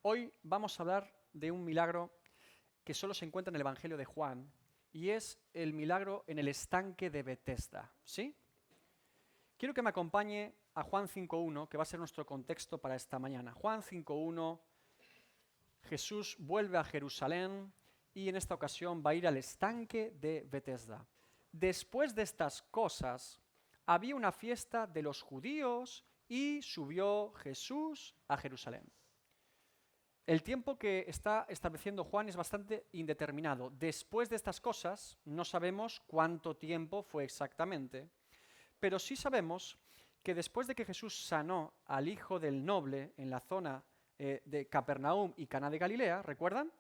Hoy vamos a hablar de un milagro que solo se encuentra en el Evangelio de Juan y es el milagro en el estanque de Betesda, ¿sí? Quiero que me acompañe a Juan 5.1, que va a ser nuestro contexto para esta mañana. Juan 5.1, Jesús vuelve a Jerusalén y en esta ocasión va a ir al estanque de Betesda. Después de estas cosas, había una fiesta de los judíos y subió Jesús a Jerusalén. El tiempo que está estableciendo Juan es bastante indeterminado. Después de estas cosas, no sabemos cuánto tiempo fue exactamente, pero sí sabemos que después de que Jesús sanó al hijo del noble en la zona de Capernaum y Caná de Galilea, ¿recuerdan?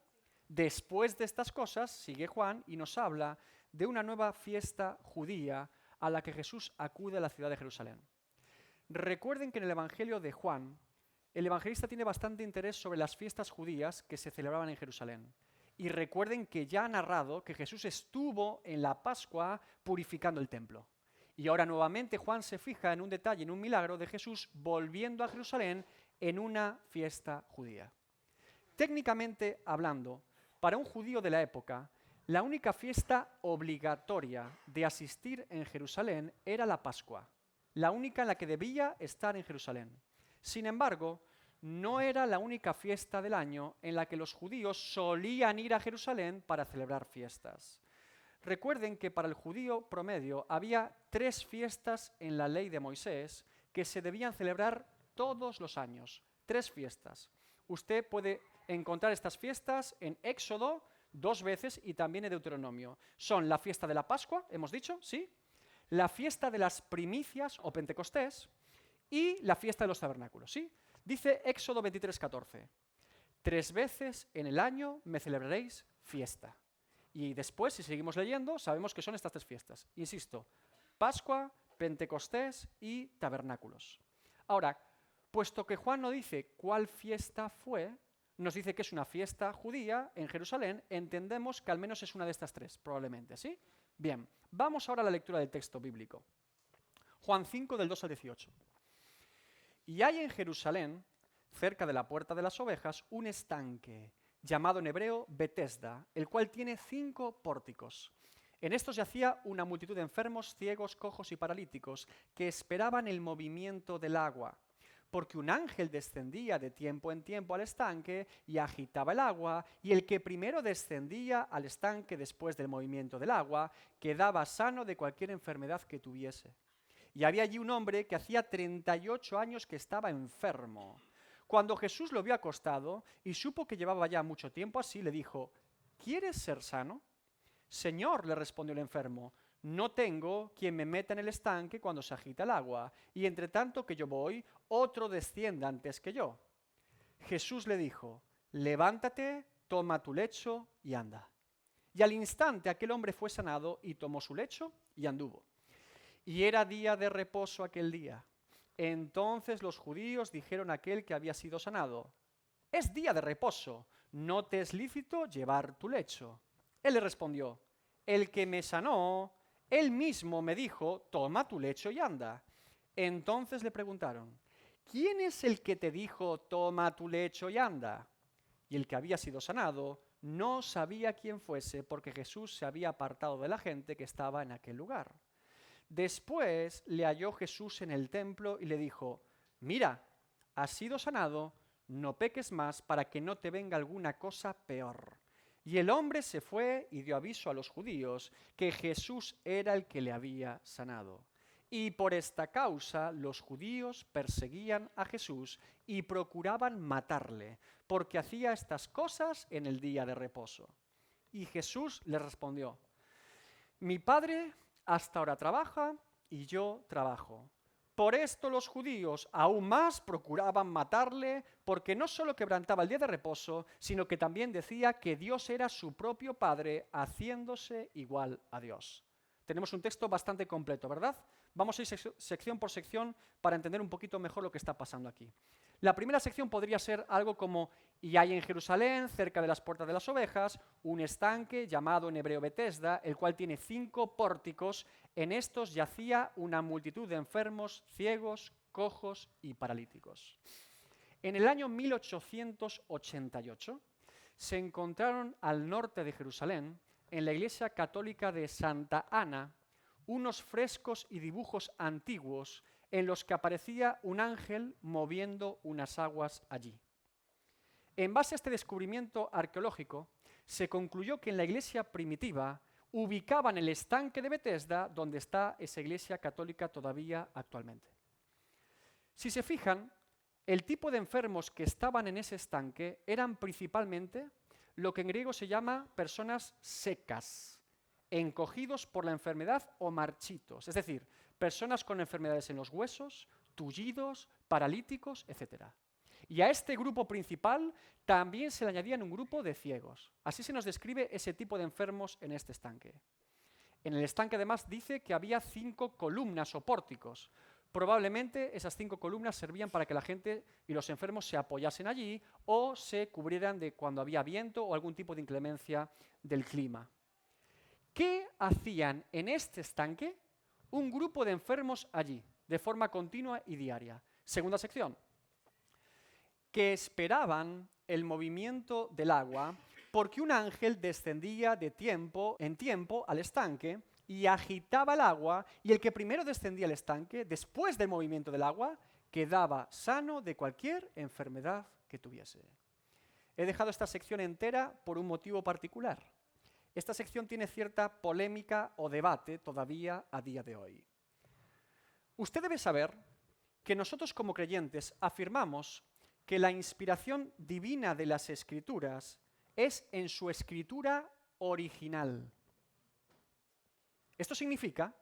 Después de estas cosas, sigue Juan y nos habla de una nueva fiesta judía a la que Jesús acude a la ciudad de Jerusalén. Recuerden que en el Evangelio de Juan, el evangelista tiene bastante interés sobre las fiestas judías que se celebraban en Jerusalén. Y recuerden que ya ha narrado que Jesús estuvo en la Pascua purificando el templo. Y ahora nuevamente Juan se fija en un detalle, en un milagro de Jesús volviendo a Jerusalén en una fiesta judía. Técnicamente hablando, para un judío de la época, la única fiesta obligatoria de asistir en Jerusalén era la Pascua, la única en la que debía estar en Jerusalén. Sin embargo, no era la única fiesta del año en la que los judíos solían ir a Jerusalén para celebrar fiestas. Recuerden que para el judío promedio había 3 fiestas en la ley de Moisés que se debían celebrar todos los años. 3 fiestas. Usted puede encontrar estas fiestas en Éxodo 2 veces y también en Deuteronomio. Son la fiesta de la Pascua, hemos dicho, ¿sí? La fiesta de las primicias o Pentecostés y la fiesta de los tabernáculos, ¿sí? Dice Éxodo 23:14, 3 veces en el año me celebraréis fiesta. Y después, si seguimos leyendo, sabemos que son estas 3 fiestas. Insisto, Pascua, Pentecostés y tabernáculos. Ahora, puesto que Juan no dice cuál fiesta fue, nos dice que es una fiesta judía en Jerusalén, entendemos que al menos es una de estas 3, probablemente, ¿sí? Bien, vamos ahora a la lectura del texto bíblico. Juan 5, del 2 al 18. Y hay en Jerusalén, cerca de la puerta de las ovejas, un estanque, llamado en hebreo Betesda, el cual tiene 5 pórticos. En estos yacía una multitud de enfermos, ciegos, cojos y paralíticos, que esperaban el movimiento del agua, porque un ángel descendía de tiempo en tiempo al estanque y agitaba el agua, y el que primero descendía al estanque después del movimiento del agua, quedaba sano de cualquier enfermedad que tuviese. Y había allí un hombre que hacía 38 años que estaba enfermo. Cuando Jesús lo vio acostado y supo que llevaba ya mucho tiempo así, le dijo, ¿quieres ser sano? Señor, le respondió el enfermo, no tengo quien me meta en el estanque cuando se agita el agua, y entre tanto que yo voy, otro desciende antes que yo. Jesús le dijo, levántate, toma tu lecho y anda. Y al instante aquel hombre fue sanado y tomó su lecho y anduvo. Y era día de reposo aquel día. Entonces los judíos dijeron a aquel que había sido sanado, es día de reposo, no te es lícito llevar tu lecho. Él le respondió, el que me sanó, él mismo me dijo, toma tu lecho y anda. Entonces le preguntaron, ¿quién es el que te dijo, toma tu lecho y anda? Y el que había sido sanado no sabía quién fuese, porque Jesús se había apartado de la gente que estaba en aquel lugar. Después le halló Jesús en el templo y le dijo, mira, has sido sanado, no peques más para que no te venga alguna cosa peor. Y el hombre se fue y dio aviso a los judíos que Jesús era el que le había sanado. Y por esta causa los judíos perseguían a Jesús y procuraban matarle, porque hacía estas cosas en el día de reposo. Y Jesús les respondió, mi Padre hasta ahora trabaja y yo trabajo. Por esto los judíos aún más procuraban matarle, porque no solo quebrantaba el día de reposo, sino que también decía que Dios era su propio Padre, haciéndose igual a Dios. Tenemos un texto bastante completo, ¿verdad? Vamos a ir sección por sección para entender un poquito mejor lo que está pasando aquí. La primera sección podría ser algo como, y hay en Jerusalén, cerca de las puertas de las ovejas, un estanque llamado en hebreo Betesda, el cual tiene 5 pórticos. En estos yacía una multitud de enfermos, ciegos, cojos y paralíticos. En el año 1888 se encontraron al norte de Jerusalén, en la iglesia católica de Santa Ana, unos frescos y dibujos antiguos en los que aparecía un ángel moviendo unas aguas allí. En base a este descubrimiento arqueológico, se concluyó que en la iglesia primitiva ubicaban el estanque de Betesda, donde está esa iglesia católica todavía actualmente. Si se fijan, el tipo de enfermos que estaban en ese estanque eran principalmente lo que en griego se llama personas secas, encogidos por la enfermedad o marchitos, es decir, personas con enfermedades en los huesos, tullidos, paralíticos, etc. Y a este grupo principal también se le añadían un grupo de ciegos. Así se nos describe ese tipo de enfermos en este estanque. En el estanque además dice que había 5 columnas o pórticos. Probablemente esas 5 columnas servían para que la gente y los enfermos se apoyasen allí o se cubrieran de cuando había viento o algún tipo de inclemencia del clima. ¿Qué hacían en este estanque un grupo de enfermos allí, de forma continua y diaria? Segunda sección. Que esperaban el movimiento del agua porque un ángel descendía de tiempo en tiempo al estanque y agitaba el agua, y el que primero descendía al estanque, después del movimiento del agua, quedaba sano de cualquier enfermedad que tuviese. He dejado esta sección entera por un motivo particular. Esta sección tiene cierta polémica o debate todavía a día de hoy. Usted debe saber que nosotros como creyentes afirmamos que la inspiración divina de las Escrituras es en su escritura original. Esto significa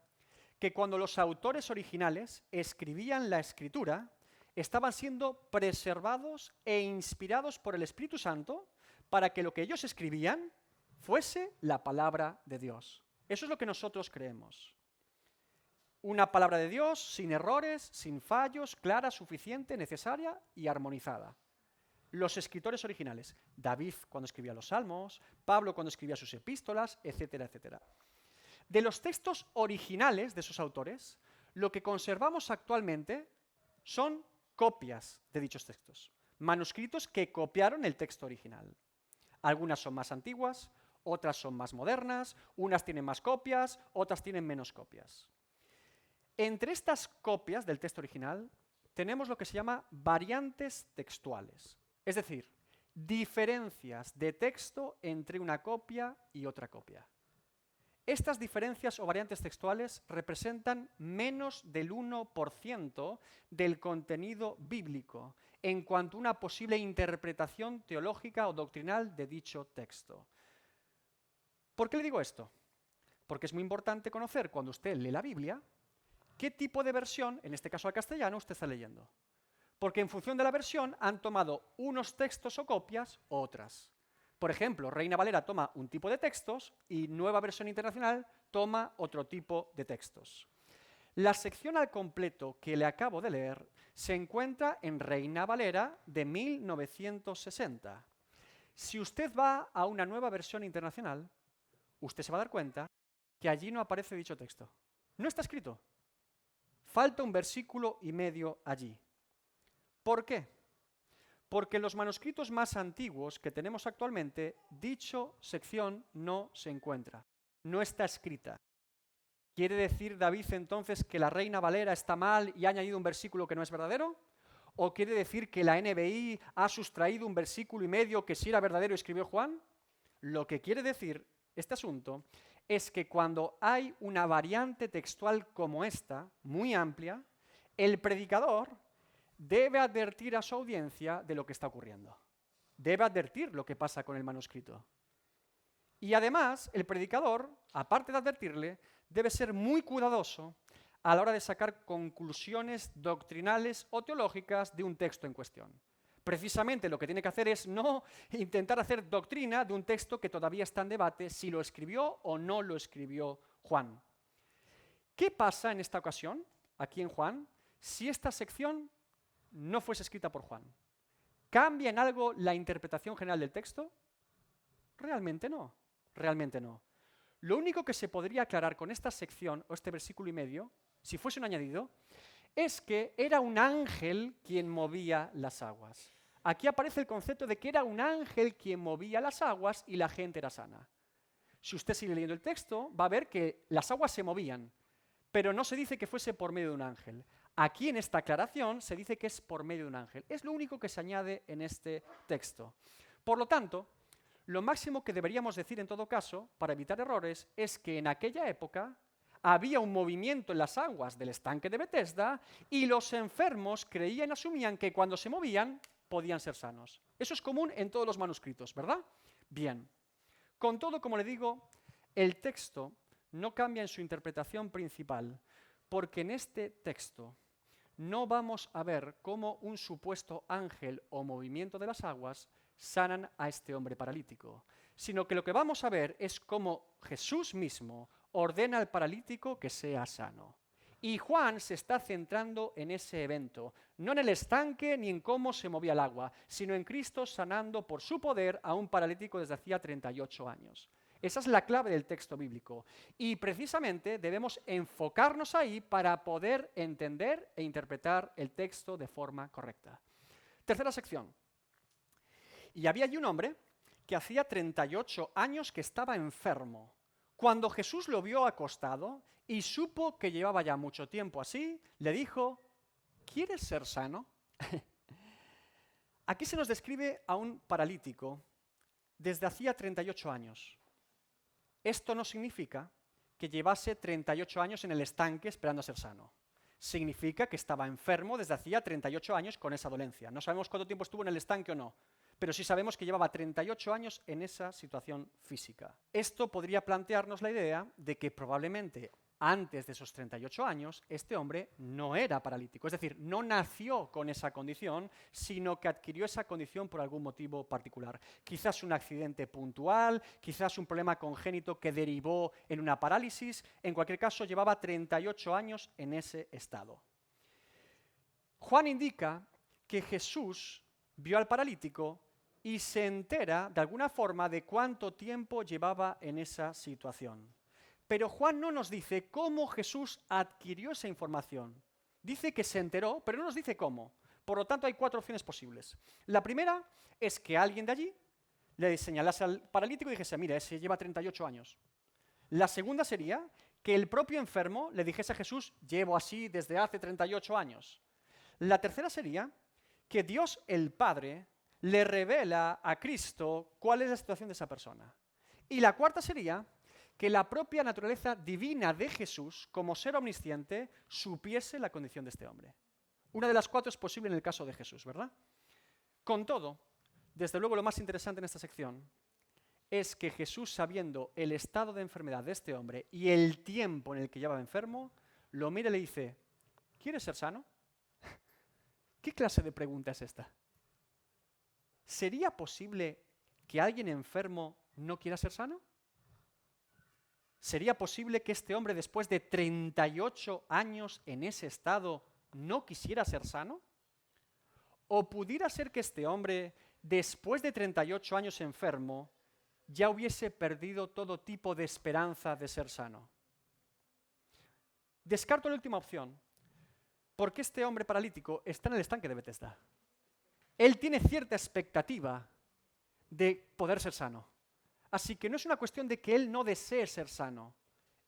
que cuando los autores originales escribían la Escritura, estaban siendo preservados e inspirados por el Espíritu Santo para que lo que ellos escribían fuese la palabra de Dios. Eso es lo que nosotros creemos. Una palabra de Dios sin errores, sin fallos, clara, suficiente, necesaria y armonizada. Los escritores originales, David cuando escribía los Salmos, Pablo cuando escribía sus epístolas, etcétera, etcétera. De los textos originales de esos autores, lo que conservamos actualmente son copias de dichos textos, manuscritos que copiaron el texto original. Algunas son más antiguas, otras son más modernas, unas tienen más copias, otras tienen menos copias. Entre estas copias del texto original tenemos lo que se llama variantes textuales, es decir, diferencias de texto entre una copia y otra copia. Estas diferencias o variantes textuales representan menos del 1% del contenido bíblico en cuanto a una posible interpretación teológica o doctrinal de dicho texto. ¿Por qué le digo esto? Porque es muy importante conocer, cuando usted lee la Biblia, qué tipo de versión, en este caso al castellano, usted está leyendo. Porque en función de la versión han tomado unos textos o copias u otras. Por ejemplo, Reina Valera toma un tipo de textos y Nueva Versión Internacional toma otro tipo de textos. La sección al completo que le acabo de leer se encuentra en Reina Valera de 1960. Si usted va a una Nueva Versión Internacional, usted se va a dar cuenta que allí no aparece dicho texto. No está escrito. Falta un versículo y medio allí. ¿Por qué? Porque en los manuscritos más antiguos que tenemos actualmente, dicha sección no se encuentra, no está escrita. ¿Quiere decir David entonces que la Reina Valera está mal y ha añadido un versículo que no es verdadero? ¿O quiere decir que la NBI ha sustraído un versículo y medio que sí era verdadero y escribió Juan? Lo que quiere decir este asunto es que cuando hay una variante textual como esta, muy amplia, el predicador debe advertir a su audiencia de lo que está ocurriendo. Debe advertir lo que pasa con el manuscrito. Y además, el predicador, aparte de advertirle, debe ser muy cuidadoso a la hora de sacar conclusiones doctrinales o teológicas de un texto en cuestión. Precisamente lo que tiene que hacer es no intentar hacer doctrina de un texto que todavía está en debate si lo escribió o no lo escribió Juan. ¿Qué pasa en esta ocasión, aquí en Juan, si esta sección no fuese escrita por Juan? ¿Cambia en algo la interpretación general del texto? Realmente no, realmente no. Lo único que se podría aclarar con esta sección o este versículo y medio, si fuese un añadido, es que era un ángel quien movía las aguas. aquí aparece el concepto de que era un ángel quien movía las aguas y la gente era sana. Si usted sigue leyendo el texto, va a ver que las aguas se movían, pero no se dice que fuese por medio de un ángel. Aquí en esta aclaración se dice que es por medio de un ángel. Es lo único que se añade en este texto. Por lo tanto, lo máximo que deberíamos decir en todo caso, para evitar errores, es que en aquella época había un movimiento en las aguas del estanque de Betesda y los enfermos creían y asumían que cuando se movían podían ser sanos. Eso es común en todos los manuscritos, ¿verdad? Bien. Con todo, como le digo, el texto no cambia en su interpretación principal, porque en este texto no vamos a ver cómo un supuesto ángel o movimiento de las aguas sanan a este hombre paralítico, sino que lo que vamos a ver es cómo Jesús mismo ordena al paralítico que sea sano. Y Juan se está centrando en ese evento, no en el estanque ni en cómo se movía el agua, sino en Cristo sanando por su poder a un paralítico desde hacía 38 años. Esa es la clave del texto bíblico. Y precisamente debemos enfocarnos ahí para poder entender e interpretar el texto de forma correcta. Tercera sección. Y había allí un hombre que hacía 38 años que estaba enfermo. Cuando Jesús lo vio acostado y supo que llevaba ya mucho tiempo así, le dijo, ¿quieres ser sano? Aquí se nos describe a un paralítico desde hacía 38 años. Esto no significa que llevase 38 años en el estanque esperando a ser sano. Significa que estaba enfermo desde hacía 38 años con esa dolencia. No sabemos cuánto tiempo estuvo en el estanque o no, pero sí sabemos que llevaba 38 años en esa situación física. Esto podría plantearnos la idea de que probablemente antes de esos 38 años, este hombre no era paralítico, es decir, no nació con esa condición, sino que adquirió esa condición por algún motivo particular. Quizás un accidente puntual, quizás un problema congénito que derivó en una parálisis, en cualquier caso llevaba 38 años en ese estado. Juan indica que Jesús vio al paralítico y se entera de alguna forma de cuánto tiempo llevaba en esa situación. Pero Juan no nos dice cómo Jesús adquirió esa información. Dice que se enteró, pero no nos dice cómo. Por lo tanto, hay 4 opciones posibles. La primera es que alguien de allí le señalase al paralítico y dijese, mira, ese lleva 38 años. La segunda sería que el propio enfermo le dijese a Jesús, llevo así desde hace 38 años. La tercera sería que Dios el Padre le revela a Cristo cuál es la situación de esa persona. Y la cuarta sería que la propia naturaleza divina de Jesús, como ser omnisciente, supiese la condición de este hombre. Una de las 4 es posible en el caso de Jesús, ¿verdad? Con todo, desde luego lo más interesante en esta sección es que Jesús, sabiendo el estado de enfermedad de este hombre y el tiempo en el que llevaba enfermo, lo mira y le dice, ¿quieres ser sano? ¿Qué clase de pregunta es esta? ¿Sería posible que alguien enfermo no quiera ser sano? ¿Sería posible que este hombre, después de 38 años en ese estado, no quisiera ser sano? ¿O pudiera ser que este hombre, después de 38 años enfermo, ya hubiese perdido todo tipo de esperanza de ser sano? Descarto la última opción, porque este hombre paralítico está en el estanque de Betesda. Él tiene cierta expectativa de poder ser sano. Así que no es una cuestión de que él no desee ser sano.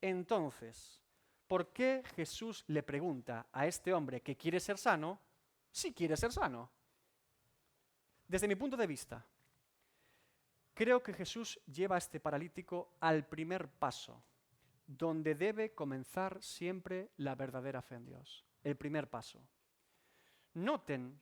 Entonces, ¿por qué Jesús le pregunta a este hombre que quiere ser sano si quiere ser sano? Desde mi punto de vista, creo que Jesús lleva a este paralítico al primer paso, donde debe comenzar siempre la verdadera fe en Dios. El primer paso. Noten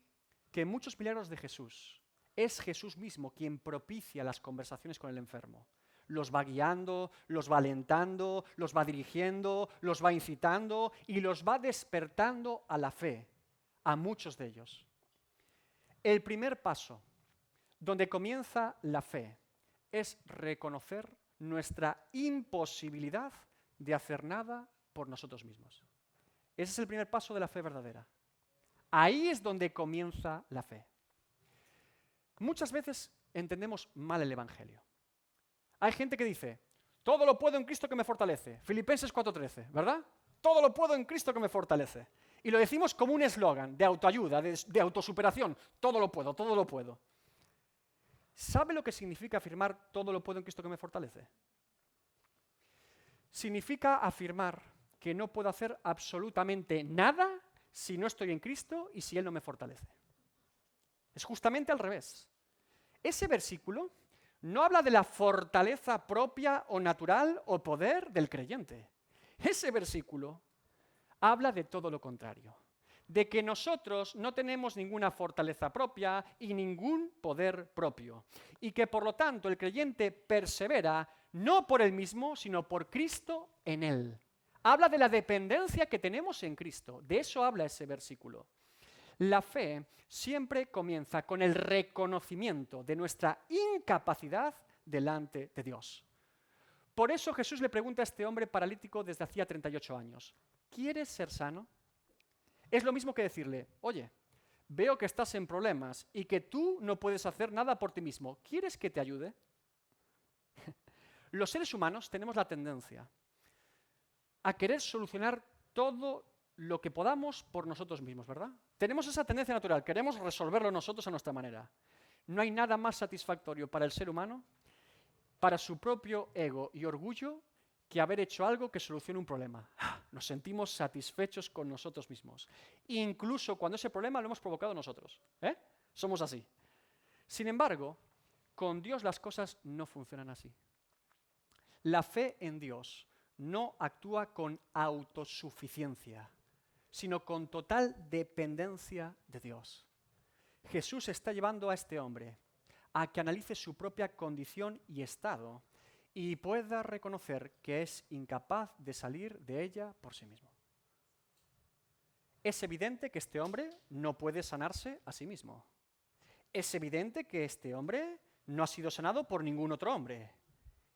que en muchos milagros de Jesús, es Jesús mismo quien propicia las conversaciones con el enfermo. Los va guiando, los va alentando, los va dirigiendo, los va incitando y los va despertando a la fe, a muchos de ellos. El primer paso, donde comienza la fe, es reconocer nuestra imposibilidad de hacer nada por nosotros mismos. Ese es el primer paso de la fe verdadera. Ahí es donde comienza la fe. Muchas veces entendemos mal el Evangelio. Hay gente que dice, todo lo puedo en Cristo que me fortalece. Filipenses 4:13, ¿verdad? Todo lo puedo en Cristo que me fortalece. Y lo decimos como un eslogan de autoayuda, de autosuperación. Todo lo puedo, todo lo puedo. ¿Sabe lo que significa afirmar todo lo puedo en Cristo que me fortalece? Significa afirmar que no puedo hacer absolutamente nada si no estoy en Cristo y si Él no me fortalece. Es justamente al revés. Ese versículo no habla de la fortaleza propia o natural o poder del creyente. Ese versículo habla de todo lo contrario, de que nosotros no tenemos ninguna fortaleza propia y ningún poder propio, y que por lo tanto el creyente persevera no por él mismo, sino por Cristo en él. Habla de la dependencia que tenemos en Cristo, de eso habla ese versículo. La fe siempre comienza con el reconocimiento de nuestra incapacidad delante de Dios. Por eso Jesús le pregunta a este hombre paralítico desde hacía 38 años, ¿quieres ser sano? Es lo mismo que decirle, oye, veo que estás en problemas y que tú no puedes hacer nada por ti mismo, ¿quieres que te ayude? Los seres humanos tenemos la tendencia a querer solucionar todo lo que podamos por nosotros mismos, ¿verdad? Tenemos esa tendencia natural, queremos resolverlo nosotros a nuestra manera. No hay nada más satisfactorio para el ser humano, para su propio ego y orgullo, que haber hecho algo que solucione un problema. Nos sentimos satisfechos con nosotros mismos, incluso cuando ese problema lo hemos provocado nosotros. Somos así. Sin embargo, con Dios las cosas no funcionan así. La fe en Dios no actúa con autosuficiencia, sino con total dependencia de Dios. Jesús está llevando a este hombre a que analice su propia condición y estado y pueda reconocer que es incapaz de salir de ella por sí mismo. Es evidente que este hombre no puede sanarse a sí mismo. Es evidente que este hombre no ha sido sanado por ningún otro hombre.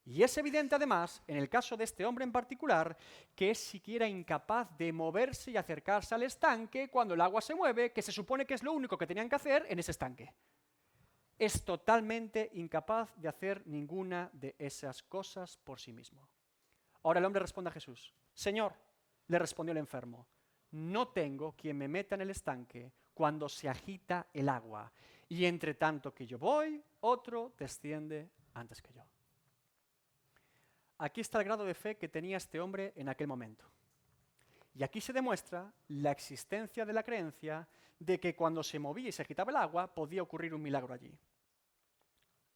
Y es evidente además, en el caso de este hombre en particular, que es siquiera incapaz de moverse y acercarse al estanque cuando el agua se mueve, que se supone que es lo único que tenían que hacer en ese estanque. Es totalmente incapaz de hacer ninguna de esas cosas por sí mismo. Ahora el hombre responde a Jesús, Señor, le respondió el enfermo, no tengo quien me meta en el estanque cuando se agita el agua, y entre tanto que yo voy, otro desciende antes que yo. Aquí está el grado de fe que tenía este hombre en aquel momento. Y aquí se demuestra la existencia de la creencia de que cuando se movía y se agitaba el agua podía ocurrir un milagro allí.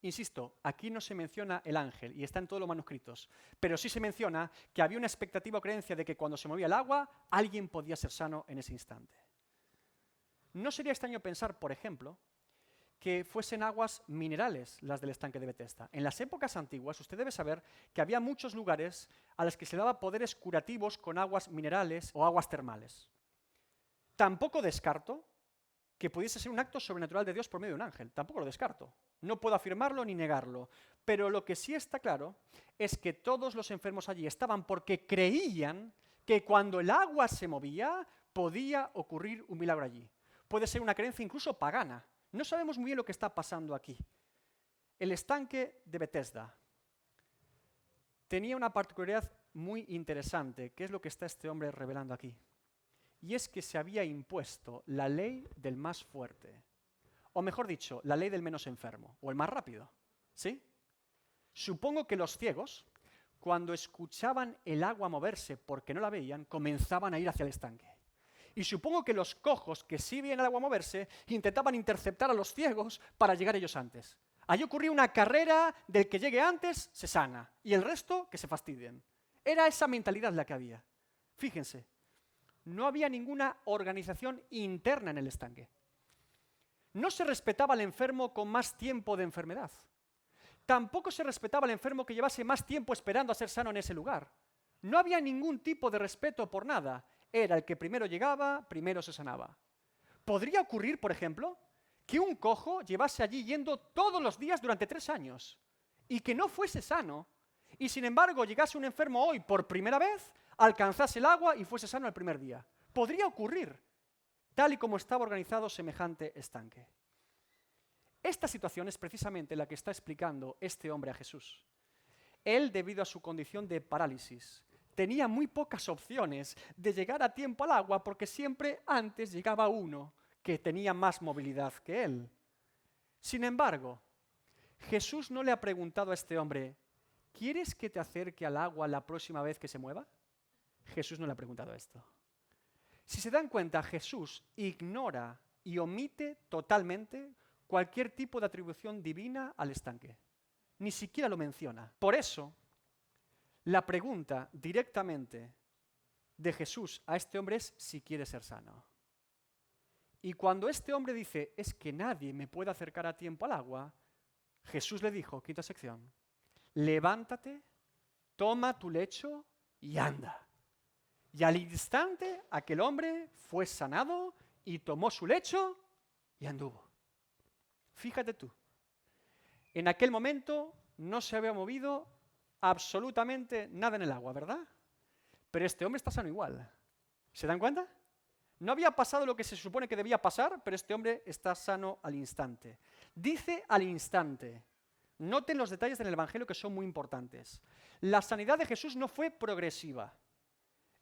Insisto, aquí no se menciona el ángel y está en todos los manuscritos, pero sí se menciona que había una expectativa o creencia de que cuando se movía el agua alguien podía ser sano en ese instante. No sería extraño pensar, por ejemplo, que fuesen aguas minerales las del estanque de Betesda. En las épocas antiguas, usted debe saber que había muchos lugares a los que se daba poderes curativos con aguas minerales o aguas termales. Tampoco descarto que pudiese ser un acto sobrenatural de Dios por medio de un ángel. Tampoco lo descarto. No puedo afirmarlo ni negarlo. Pero lo que sí está claro es que todos los enfermos allí estaban porque creían que cuando el agua se movía podía ocurrir un milagro allí. Puede ser una creencia incluso pagana. No sabemos muy bien lo que está pasando aquí. El estanque de Betesda tenía una particularidad muy interesante, que es lo que está este hombre revelando aquí. Y es que se había impuesto la ley del más fuerte. O mejor dicho, la ley del menos enfermo, o el más rápido. ¿Sí? Supongo que los ciegos, cuando escuchaban el agua moverse porque no la veían, comenzaban a ir hacia el estanque. Y supongo que los cojos, que sí veían el agua moverse, intentaban interceptar a los ciegos para llegar ellos antes. Allí ocurría una carrera del que llegue antes se sana, y el resto que se fastidien. Era esa mentalidad la que había. Fíjense, no había ninguna organización interna en el estanque. No se respetaba al enfermo con más tiempo de enfermedad. Tampoco se respetaba al enfermo que llevase más tiempo esperando a ser sano en ese lugar. No había ningún tipo de respeto por nada. Era el que primero llegaba, primero se sanaba. ¿Podría ocurrir, por ejemplo, que un cojo llevase allí yendo todos los días durante 3 años y que no fuese sano, y sin embargo llegase un enfermo hoy por primera vez, alcanzase el agua y fuese sano el primer día? Podría ocurrir, tal y como estaba organizado semejante estanque. Esta situación es precisamente la que está explicando este hombre a Jesús. Él, debido a su condición de parálisis, tenía muy pocas opciones de llegar a tiempo al agua porque siempre antes llegaba uno que tenía más movilidad que él. Sin embargo, Jesús no le ha preguntado a este hombre, ¿quieres que te acerque al agua la próxima vez que se mueva? Jesús no le ha preguntado esto. Si se dan cuenta, Jesús ignora y omite totalmente cualquier tipo de atribución divina al estanque. Ni siquiera lo menciona. Por eso, la pregunta directamente de Jesús a este hombre es si quiere ser sano. Y cuando este hombre dice, es que nadie me puede acercar a tiempo al agua, Jesús le dijo, quinta sección, levántate, toma tu lecho y anda. Y al instante aquel hombre fue sanado y tomó su lecho y anduvo. Fíjate tú, en aquel momento no se había movido absolutamente nada en el agua, ¿verdad? Pero este hombre está sano igual. ¿Se dan cuenta? No había pasado lo que se supone que debía pasar, pero este hombre está sano al instante. Dice al instante. Noten los detalles del Evangelio que son muy importantes. La sanidad de Jesús no fue progresiva.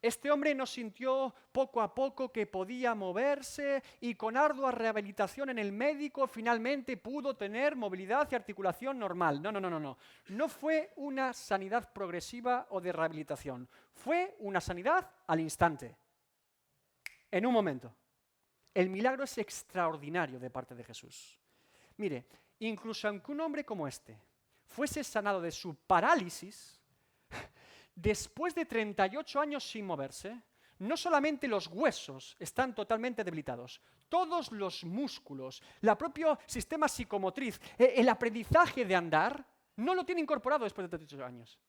Este hombre no sintió poco a poco que podía moverse y con ardua rehabilitación en el médico finalmente pudo tener movilidad y articulación normal. No. No fue una sanidad progresiva o de rehabilitación. Fue una sanidad al instante. En un momento. El milagro es extraordinario de parte de Jesús. Mire, incluso aunque un hombre como este fuese sanado de su parálisis, después de 38 años sin moverse, no solamente los huesos están totalmente debilitados, todos los músculos, el propio sistema psicomotriz, el aprendizaje de andar, no lo tiene incorporado después de 38 años.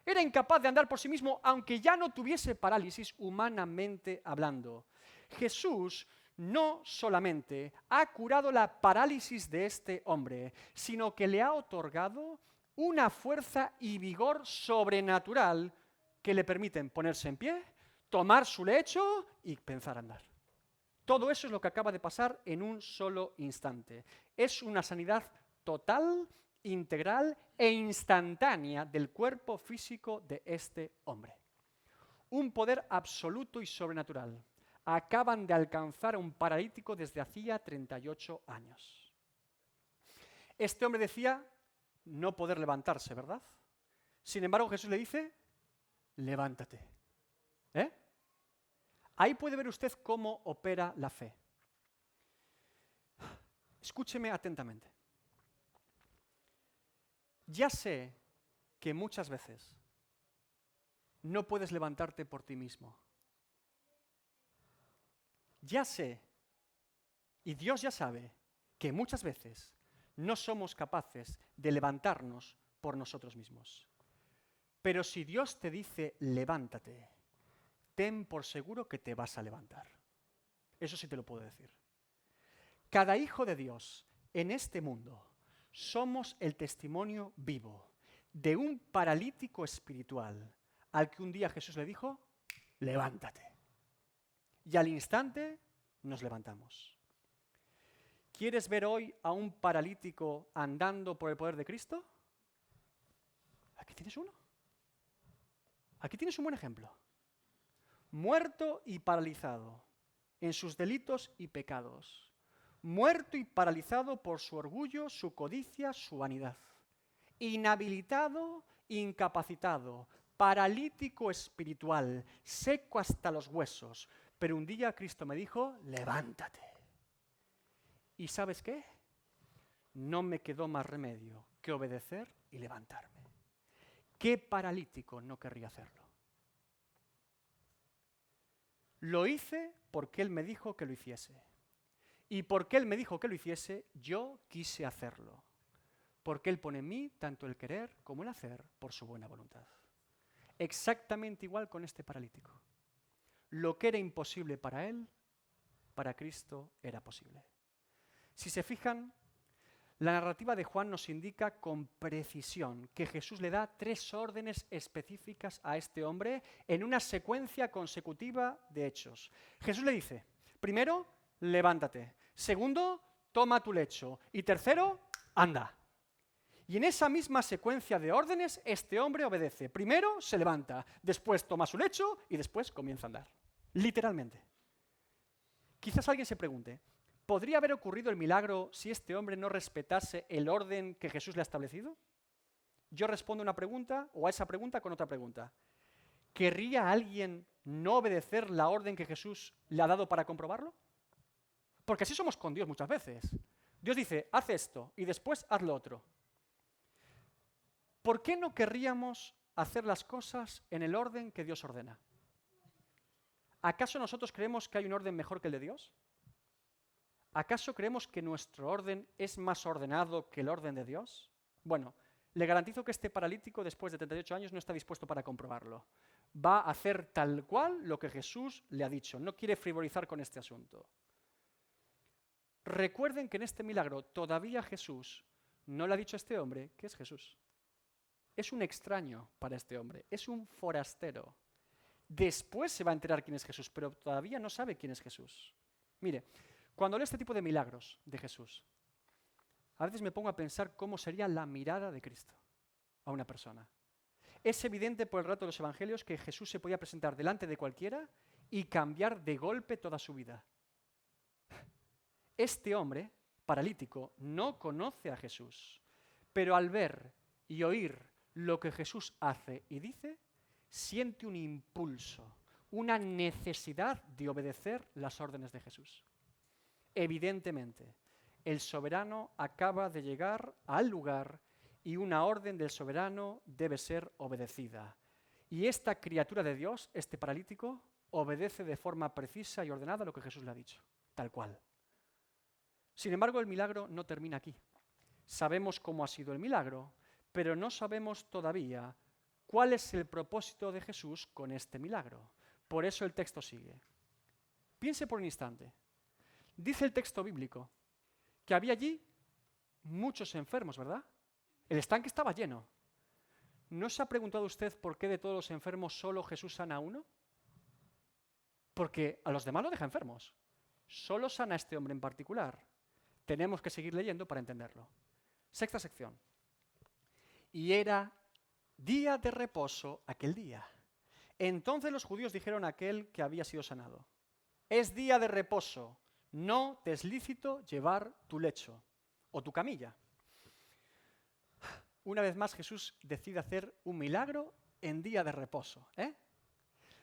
Era incapaz de andar por sí mismo, aunque ya no tuviese parálisis humanamente hablando. Jesús no solamente ha curado la parálisis de este hombre, sino que le ha otorgado una fuerza y vigor sobrenatural que le permiten ponerse en pie, tomar su lecho y pensar a andar. Todo eso es lo que acaba de pasar en un solo instante. Es una sanidad total, integral e instantánea del cuerpo físico de este hombre. Un poder absoluto y sobrenatural. Acaban de alcanzar a un paralítico desde hacía 38 años. Este hombre decía no poder levantarse, ¿verdad? Sin embargo, Jesús le dice, levántate. Ahí puede ver usted cómo opera la fe. Escúcheme atentamente. Ya sé que muchas veces no puedes levantarte por ti mismo. Ya sé, y Dios ya sabe, que muchas veces no somos capaces de levantarnos por nosotros mismos. Pero si Dios te dice, levántate, ten por seguro que te vas a levantar. Eso sí te lo puedo decir. Cada hijo de Dios en este mundo somos el testimonio vivo de un paralítico espiritual al que un día Jesús le dijo, levántate. Y al instante nos levantamos. ¿Quieres ver hoy a un paralítico andando por el poder de Cristo? Aquí tienes uno. Aquí tienes un buen ejemplo. Muerto y paralizado en sus delitos y pecados. Muerto y paralizado por su orgullo, su codicia, su vanidad. Inhabilitado, incapacitado, paralítico espiritual, seco hasta los huesos. Pero un día Cristo me dijo, levántate. ¿Y sabes qué? No me quedó más remedio que obedecer y levantarme. ¿Qué paralítico no querría hacerlo? Lo hice porque Él me dijo que lo hiciese. Y porque Él me dijo que lo hiciese, yo quise hacerlo. Porque Él pone en mí tanto el querer como el hacer por su buena voluntad. Exactamente igual con este paralítico. Lo que era imposible para Él, para Cristo era posible. Si se fijan, la narrativa de Juan nos indica con precisión que Jesús le da 3 órdenes específicas a este hombre en una secuencia consecutiva de hechos. Jesús le dice, primero, levántate. Segundo, toma tu lecho. Y tercero, anda. Y en esa misma secuencia de órdenes, este hombre obedece. Primero se levanta, después toma su lecho y después comienza a andar. Literalmente. Quizás alguien se pregunte, ¿podría haber ocurrido el milagro si este hombre no respetase el orden que Jesús le ha establecido? Yo respondo una pregunta o a esa pregunta con otra pregunta. ¿Querría alguien no obedecer la orden que Jesús le ha dado para comprobarlo? Porque así somos con Dios muchas veces. Dios dice, haz esto y después haz lo otro. ¿Por qué no querríamos hacer las cosas en el orden que Dios ordena? ¿Acaso nosotros creemos que hay un orden mejor que el de Dios? ¿Acaso creemos que nuestro orden es más ordenado que el orden de Dios? Bueno, le garantizo que este paralítico después de 38 años no está dispuesto para comprobarlo. Va a hacer tal cual lo que Jesús le ha dicho. No quiere frivolizar con este asunto. Recuerden que en este milagro todavía Jesús no le ha dicho a este hombre que es Jesús. Es un extraño para este hombre, es un forastero. Después se va a enterar quién es Jesús, pero todavía no sabe quién es Jesús. Mire, cuando leo este tipo de milagros de Jesús, a veces me pongo a pensar cómo sería la mirada de Cristo a una persona. Es evidente por el relato de los evangelios que Jesús se podía presentar delante de cualquiera y cambiar de golpe toda su vida. Este hombre, paralítico, no conoce a Jesús, pero al ver y oír lo que Jesús hace y dice, siente un impulso, una necesidad de obedecer las órdenes de Jesús. Evidentemente, el soberano acaba de llegar al lugar y una orden del soberano debe ser obedecida. Y esta criatura de Dios, este paralítico, obedece de forma precisa y ordenada lo que Jesús le ha dicho, tal cual. Sin embargo, el milagro no termina aquí. Sabemos cómo ha sido el milagro, pero no sabemos todavía cuál es el propósito de Jesús con este milagro. Por eso el texto sigue. Piense por un instante. Dice el texto bíblico que había allí muchos enfermos, ¿verdad? El estanque estaba lleno. ¿No se ha preguntado usted por qué de todos los enfermos solo Jesús sana a uno? Porque a los demás lo deja enfermos. Solo sana a este hombre en particular. Tenemos que seguir leyendo para entenderlo. Sexta sección. Y era día de reposo aquel día. Entonces los judíos dijeron a aquel que había sido sanado: es día de reposo, no te es lícito llevar tu lecho o tu camilla. Una vez más Jesús decide hacer un milagro en día de reposo.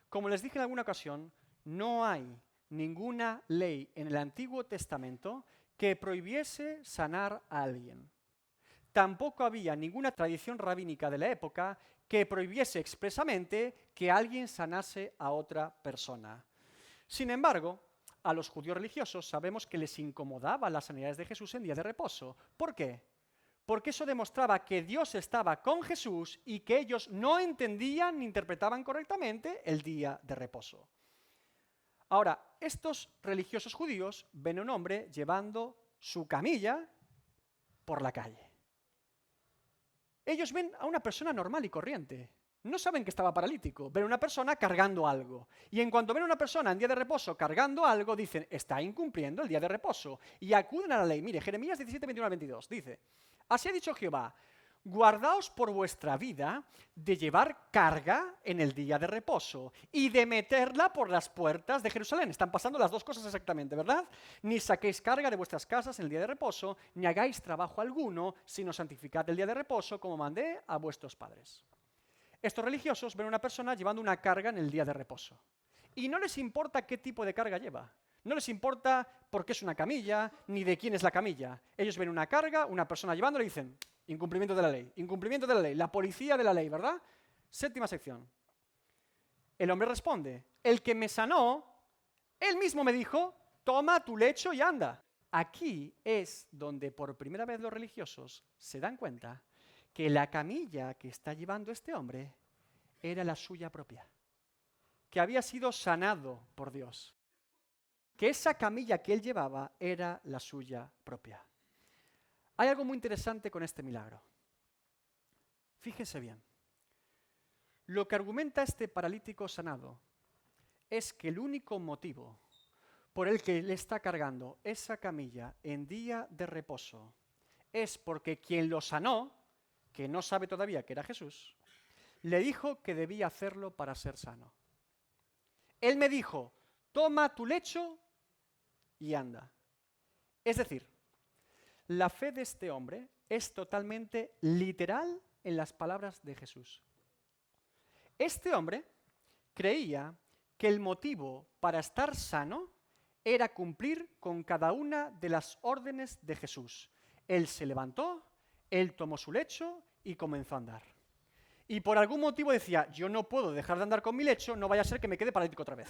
Como les dije en alguna ocasión, no hay ninguna ley en el Antiguo Testamento que prohibiese sanar a alguien. Tampoco había ninguna tradición rabínica de la época que prohibiese expresamente que alguien sanase a otra persona. Sin embargo, a los judíos religiosos sabemos que les incomodaba las sanidades de Jesús en día de reposo. ¿Por qué? Porque eso demostraba que Dios estaba con Jesús y que ellos no entendían ni interpretaban correctamente el día de reposo. Ahora, estos religiosos judíos ven a un hombre llevando su camilla por la calle. Ellos ven a una persona normal y corriente. No saben que estaba paralítico, ven a una persona cargando algo. Y en cuanto ven a una persona en día de reposo cargando algo, dicen, está incumpliendo el día de reposo. Y acuden a la ley. Mire, Jeremías 17, 21 al 22 dice: así ha dicho Jehová, guardaos por vuestra vida de llevar carga en el día de reposo y de meterla por las puertas de Jerusalén. Están pasando las dos cosas exactamente, ¿verdad? Ni saquéis carga de vuestras casas en el día de reposo, ni hagáis trabajo alguno, sino santificad el día de reposo como mandé a vuestros padres. Estos religiosos ven a una persona llevando una carga en el día de reposo. Y no les importa qué tipo de carga lleva. No les importa por qué es una camilla, ni de quién es la camilla. Ellos ven una carga, una persona llevándola y dicen: incumplimiento de la ley, incumplimiento de la ley, la policía de la ley, ¿verdad? Séptima sección. El hombre responde: el que me sanó, él mismo me dijo, toma tu lecho y anda. Aquí es donde por primera vez los religiosos se dan cuenta que la camilla que está llevando este hombre era la suya propia, que había sido sanado por Dios, que esa camilla que él llevaba era la suya propia. Hay algo muy interesante con este milagro. Fíjense bien. Lo que argumenta este paralítico sanado es que el único motivo por el que él está cargando esa camilla en día de reposo es porque quien lo sanó que no sabe todavía que era Jesús, le dijo que debía hacerlo para ser sano. Él me dijo, toma tu lecho y anda. Es decir, la fe de este hombre es totalmente literal en las palabras de Jesús. Este hombre creía que el motivo para estar sano era cumplir con cada una de las órdenes de Jesús. Él se levantó, él tomó su lecho y comenzó a andar. Y por algún motivo decía, yo no puedo dejar de andar con mi lecho, no vaya a ser que me quede paralítico otra vez.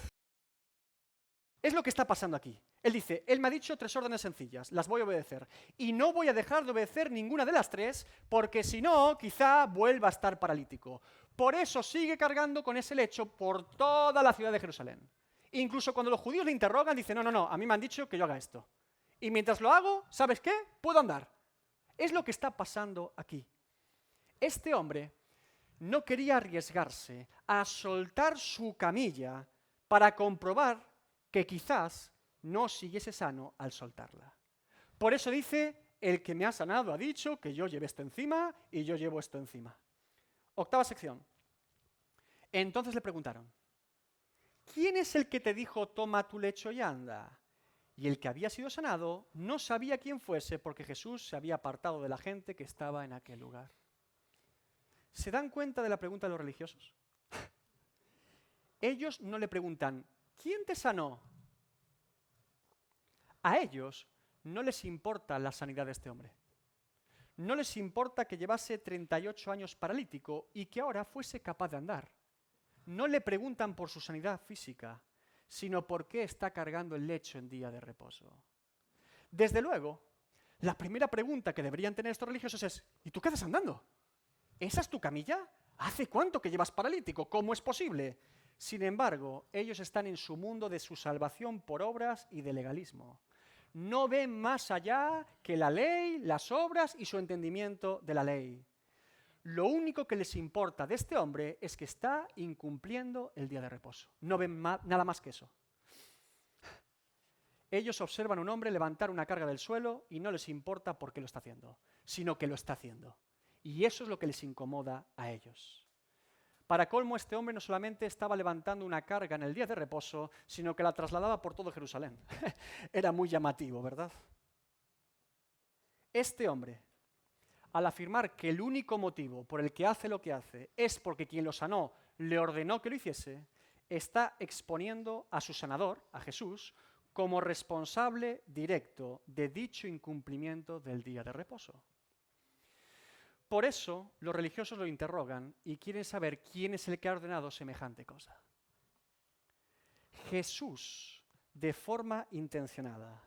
Es lo que está pasando aquí. Él dice, él me ha dicho 3 órdenes sencillas, las voy a obedecer. Y no voy a dejar de obedecer ninguna de las 3, porque si no, quizá vuelva a estar paralítico. Por eso sigue cargando con ese lecho por toda la ciudad de Jerusalén. Incluso cuando los judíos le interrogan, dice, no, a mí me han dicho que yo haga esto. Y mientras lo hago, ¿sabes qué? Puedo andar. Es lo que está pasando aquí. Este hombre no quería arriesgarse a soltar su camilla para comprobar que quizás no siguiese sano al soltarla. Por eso dice, el que me ha sanado ha dicho que yo lleve esto encima y yo llevo esto encima. 8ª sección. Entonces le preguntaron, ¿quién es el que te dijo toma tu lecho y anda? Y el que había sido sanado no sabía quién fuese porque Jesús se había apartado de la gente que estaba en aquel lugar. ¿Se dan cuenta de la pregunta de los religiosos? Ellos no le preguntan, ¿quién te sanó? A ellos no les importa la sanidad de este hombre. No les importa que llevase 38 años paralítico y que ahora fuese capaz de andar. No le preguntan por su sanidad física, sino por qué está cargando el lecho en día de reposo. Desde luego, la primera pregunta que deberían tener estos religiosos es, ¿y tú qué haces andando? ¿Esa es tu camilla? ¿Hace cuánto que llevas paralítico? ¿Cómo es posible? Sin embargo, ellos están en su mundo de su salvación por obras y de legalismo. No ven más allá que la ley, las obras y su entendimiento de la ley. Lo único que les importa de este hombre es que está incumpliendo el día de reposo. No ven nada más que eso. Ellos observan a un hombre levantar una carga del suelo y no les importa por qué lo está haciendo, sino que lo está haciendo. Y eso es lo que les incomoda a ellos. Para colmo, este hombre no solamente estaba levantando una carga en el día de reposo, sino que la trasladaba por todo Jerusalén. Era muy llamativo, ¿verdad? Este hombre, al afirmar que el único motivo por el que hace lo que hace es porque quien lo sanó le ordenó que lo hiciese, está exponiendo a su sanador, a Jesús, como responsable directo de dicho incumplimiento del día de reposo. Por eso los religiosos lo interrogan y quieren saber quién es el que ha ordenado semejante cosa. Jesús, de forma intencionada,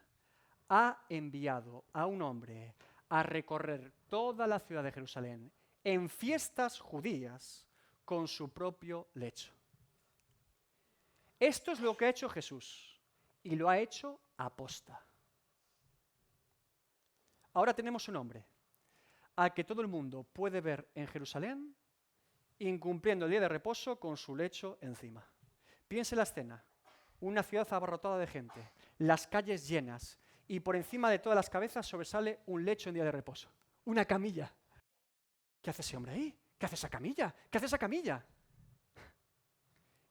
ha enviado a un hombre a recorrer toda la ciudad de Jerusalén en fiestas judías con su propio lecho. Esto es lo que ha hecho Jesús y lo ha hecho aposta. Ahora tenemos un hombre al que todo el mundo puede ver en Jerusalén incumpliendo el día de reposo con su lecho encima. Piense en la escena, una ciudad abarrotada de gente, las calles llenas y por encima de todas las cabezas sobresale un lecho en día de reposo, una camilla. ¿Qué hace ese hombre ahí? ¿Qué hace esa camilla? ¿Qué hace esa camilla?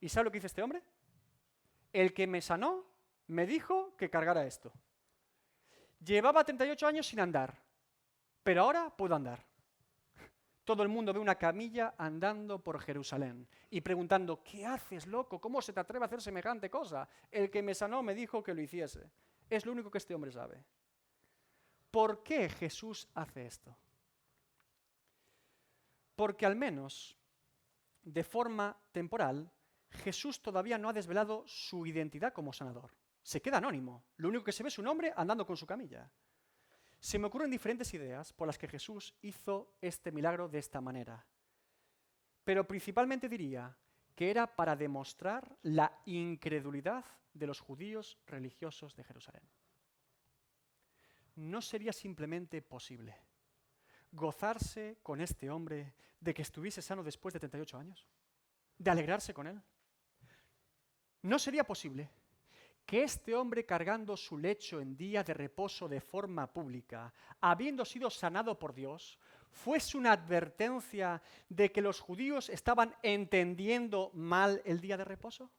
¿Y sabe lo que dice este hombre? El que me sanó me dijo que cargara esto. Llevaba 38 años sin andar, pero ahora puedo andar. Todo el mundo ve una camilla andando por Jerusalén y preguntando, ¿qué haces, loco? ¿Cómo se te atreve a hacer semejante cosa? El que me sanó me dijo que lo hiciese. Es lo único que este hombre sabe. ¿Por qué Jesús hace esto? Porque al menos, de forma temporal, Jesús todavía no ha desvelado su identidad como sanador. Se queda anónimo. Lo único que se ve es un hombre andando con su camilla. Se me ocurren diferentes ideas por las que Jesús hizo este milagro de esta manera. Pero principalmente diría que era para demostrar la incredulidad de los judíos religiosos de Jerusalén. ¿No sería simplemente posible gozarse con este hombre de que estuviese sano después de 38 años? ¿De alegrarse con él? ¿No sería posible que este hombre cargando su lecho en día de reposo de forma pública, habiendo sido sanado por Dios, fuese una advertencia de que los judíos estaban entendiendo mal el día de reposo?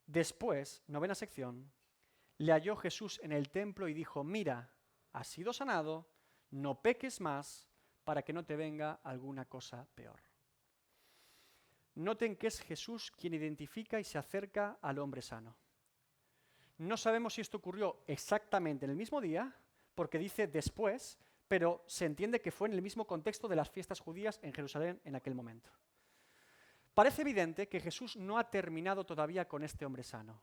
Después, novena sección, le halló Jesús en el templo y dijo: mira, has sido sanado, no peques más para que no te venga alguna cosa peor. Noten que es Jesús quien identifica y se acerca al hombre sano. No sabemos si esto ocurrió exactamente en el mismo día, porque dice después, pero se entiende que fue en el mismo contexto de las fiestas judías en Jerusalén en aquel momento. Parece evidente que Jesús no ha terminado todavía con este hombre sano.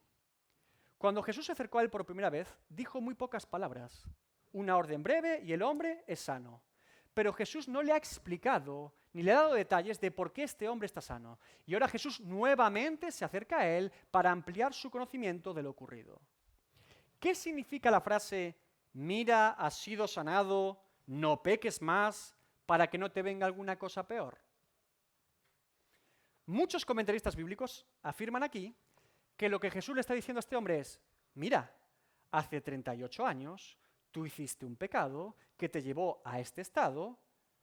Cuando Jesús se acercó a él por primera vez, dijo muy pocas palabras. Una orden breve y el hombre es sano. Pero Jesús no le ha explicado ni le ha dado detalles de por qué este hombre está sano. Y ahora Jesús nuevamente se acerca a él para ampliar su conocimiento de lo ocurrido. ¿Qué significa la frase, mira, has sido sanado, no peques más, para que no te venga alguna cosa peor? Muchos comentaristas bíblicos afirman aquí que lo que Jesús le está diciendo a este hombre es, mira, hace 38 años tú hiciste un pecado que te llevó a este estado,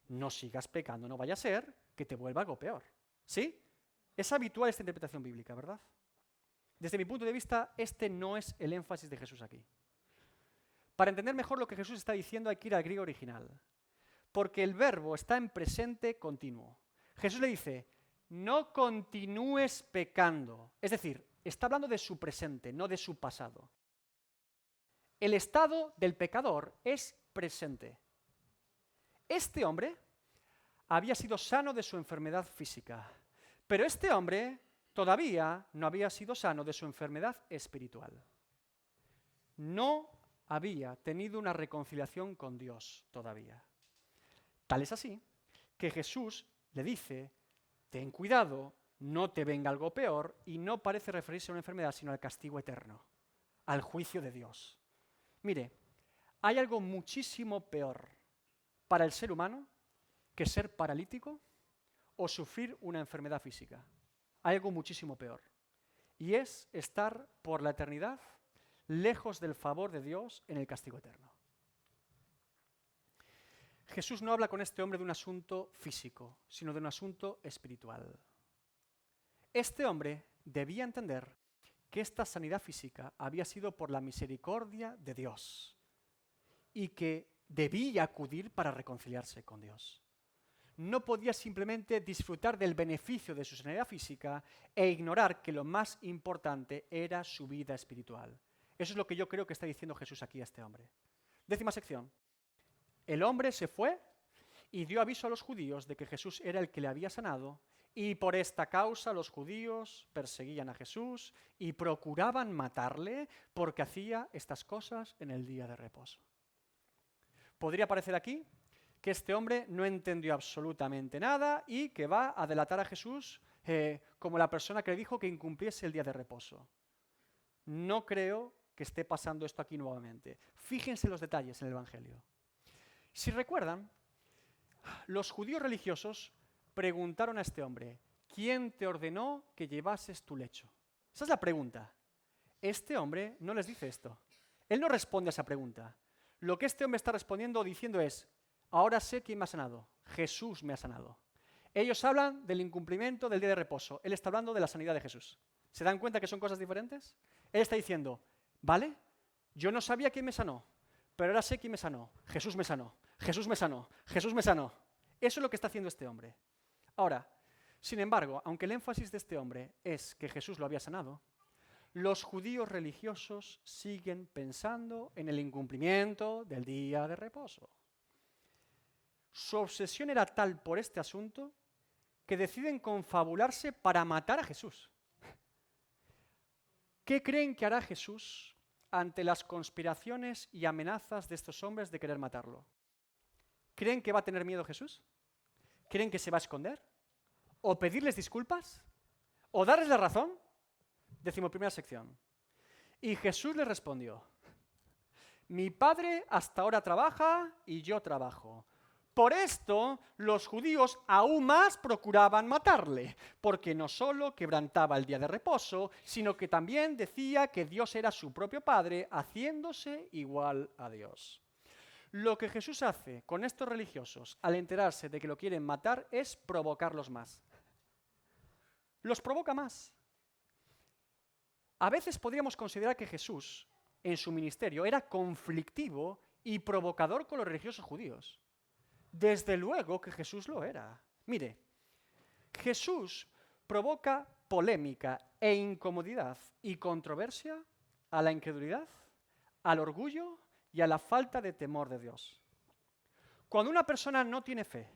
no sigas pecando, no vaya a ser que te vuelva algo peor. ¿Sí? Es habitual esta interpretación bíblica, ¿verdad? Desde mi punto de vista, este no es el énfasis de Jesús aquí. Para entender mejor lo que Jesús está diciendo hay que ir al griego original, porque el verbo está en presente continuo. Jesús le dice, no continúes pecando, es decir, está hablando de su presente, no de su pasado. El estado del pecador es presente. Este hombre había sido sano de su enfermedad física, pero este hombre todavía no había sido sano de su enfermedad espiritual. No había tenido una reconciliación con Dios todavía. Tal es así que Jesús le dice, ten cuidado, no te venga algo peor, y no parece referirse a una enfermedad, sino al castigo eterno, al juicio de Dios. Mire, hay algo muchísimo peor para el ser humano que ser paralítico o sufrir una enfermedad física. Hay algo muchísimo peor. Y es estar por la eternidad lejos del favor de Dios en el castigo eterno. Jesús no habla con este hombre de un asunto físico, sino de un asunto espiritual. Este hombre debía entender que esta sanidad física había sido por la misericordia de Dios y que debía acudir para reconciliarse con Dios. No podía simplemente disfrutar del beneficio de su sanidad física e ignorar que lo más importante era su vida espiritual. Eso es lo que yo creo que está diciendo Jesús aquí a este hombre. 10ª sección. El hombre se fue y dio aviso a los judíos de que Jesús era el que le había sanado, y por esta causa los judíos perseguían a Jesús y procuraban matarle porque hacía estas cosas en el día de reposo. Podría parecer aquí que este hombre no entendió absolutamente nada y que va a delatar a Jesús como la persona que le dijo que incumpliese el día de reposo. No creo que esté pasando esto aquí nuevamente. Fíjense los detalles en el Evangelio. Si recuerdan, los judíos religiosos preguntaron a este hombre, ¿quién te ordenó que llevases tu lecho? Esa es la pregunta. Este hombre no les dice esto. Él no responde a esa pregunta. Lo que este hombre está respondiendo o diciendo es, ahora sé quién me ha sanado. Jesús me ha sanado. Ellos hablan del incumplimiento del día de reposo. Él está hablando de la sanidad de Jesús. ¿Se dan cuenta que son cosas diferentes? Él está diciendo, ¿vale? Yo no sabía quién me sanó, pero ahora sé quién me sanó. Jesús me sanó. Jesús me sanó. Jesús me sanó. Eso es lo que está haciendo este hombre. Ahora, sin embargo, aunque el énfasis de este hombre es que Jesús lo había sanado, los judíos religiosos siguen pensando en el incumplimiento del día de reposo. Su obsesión era tal por este asunto que deciden confabularse para matar a Jesús. ¿Qué creen que hará Jesús ante las conspiraciones y amenazas de estos hombres de querer matarlo? ¿Creen que va a tener miedo Jesús? ¿Creen que se va a esconder? ¿O pedirles disculpas? ¿O darles la razón? 11ª sección. Y Jesús le respondió, mi Padre hasta ahora trabaja y yo trabajo. Por esto los judíos aún más procuraban matarle, porque no solo quebrantaba el día de reposo, sino que también decía que Dios era su propio Padre, haciéndose igual a Dios. Lo que Jesús hace con estos religiosos al enterarse de que lo quieren matar es provocarlos más. Los provoca más. A veces podríamos considerar que Jesús, en su ministerio, era conflictivo y provocador con los religiosos judíos. Desde luego que Jesús lo era. Mire, Jesús provoca polémica e incomodidad y controversia a la incredulidad, al orgullo y a la falta de temor de Dios. Cuando una persona no tiene fe,